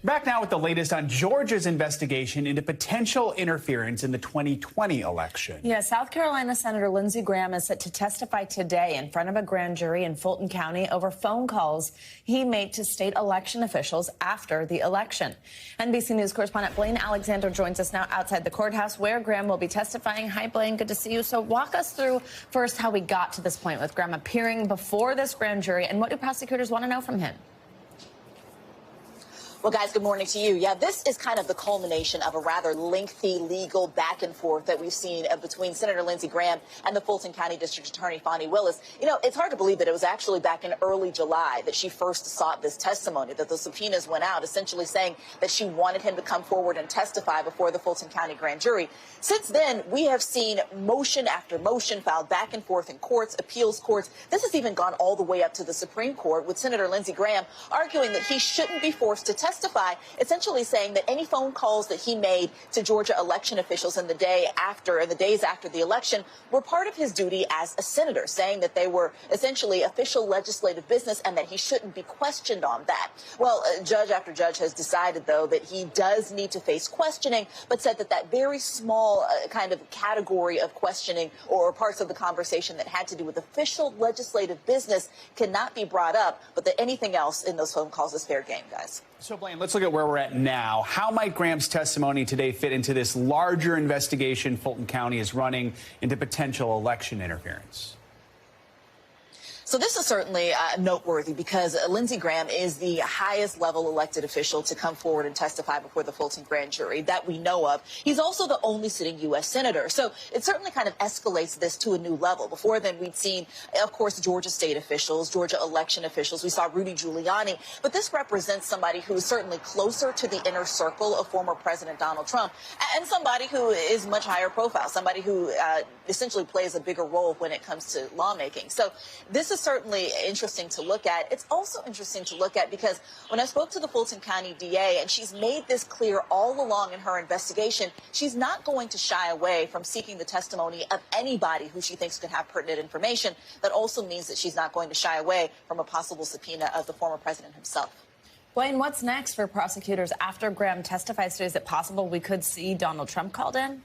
Back now with the latest on Georgia's investigation into potential interference in the 2020 election. Yeah, South Carolina Senator Lindsey Graham is set to testify today in front of a grand jury in Fulton County over phone calls he made to state election officials after the election. NBC News correspondent Blayne Alexander joins us now outside the courthouse where Graham will be testifying. Hi, Blayne. Good to see you. So walk us through first how we got to this point with Graham appearing before this grand jury, and what do prosecutors want to know from him? Well, guys, good morning to you. Yeah, this is kind of the culmination of a rather lengthy legal back and forth that we've seen between Senator Lindsey Graham and the Fulton County District Attorney, Fani Willis. You know, it's hard to believe that it was actually back in early July that she first sought this testimony, that the subpoenas went out, essentially saying that she wanted him to come forward and testify before the Fulton County grand jury. Since then, we have seen motion after motion filed back and forth in courts, appeals courts. This has even gone all the way up to the Supreme Court, with Senator Lindsey Graham arguing that he shouldn't be forced to testify, essentially saying that any phone calls that he made to Georgia election officials in the days after the election were part of his duty as a senator, saying that they were essentially official legislative business and that he shouldn't be questioned on that. Well, judge after judge has decided, though, that he does need to face questioning, but said that that very small kind of category of questioning or parts of the conversation that had to do with official legislative business cannot be brought up, but that anything else in those phone calls is fair game, guys. So, Blayne, let's look at where we're at now. How might Graham's testimony today fit into this larger investigation Fulton County is running into potential election interference? So this is certainly noteworthy because Lindsey Graham is the highest level elected official to come forward and testify before the Fulton grand jury that we know of. He's also the only sitting U.S. senator. So it certainly kind of escalates this to a new level. Before then, we'd seen, of course, Georgia state officials, Georgia election officials. We saw Rudy Giuliani. But this represents somebody who is certainly closer to the inner circle of former President Donald Trump and somebody who is much higher profile, somebody who essentially plays a bigger role when it comes to lawmaking. So this is certainly interesting to look at. It's also interesting to look at because when I spoke to the Fulton County DA, and she's made this clear all along in her investigation, she's not going to shy away from seeking the testimony of anybody who she thinks could have pertinent information. That also means that she's not going to shy away from a possible subpoena of the former president himself. Blayne, what's next for prosecutors after Graham testifies today? Is it possible we could see Donald Trump called in?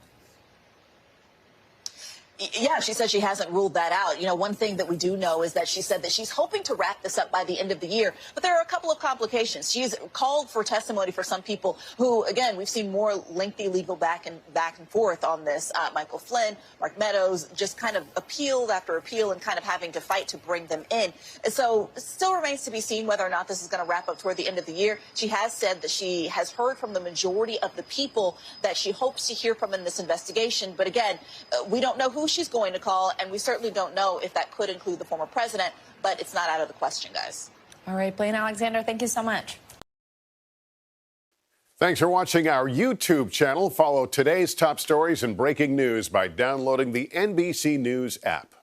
Yeah, she said she hasn't ruled that out. You know, one thing that we do know is that she said that she's hoping to wrap this up by the end of the year. But there are a couple of complications. She's called for testimony for some people who, again, we've seen more lengthy legal back and forth on this. Michael Flynn, Mark Meadows, just kind of appeal after appeal and kind of having to fight to bring them in. And so it still remains to be seen whether or not this is going to wrap up toward the end of the year. She has said that she has heard from the majority of the people that she hopes to hear from in this investigation. But again, we don't know who she's going to call, and we certainly don't know if that could include the former president, but it's not out of the question, guys. All right, Blayne Alexander, thank you so much. Thanks for watching our YouTube channel. Follow today's top stories and breaking news by downloading the NBC News app.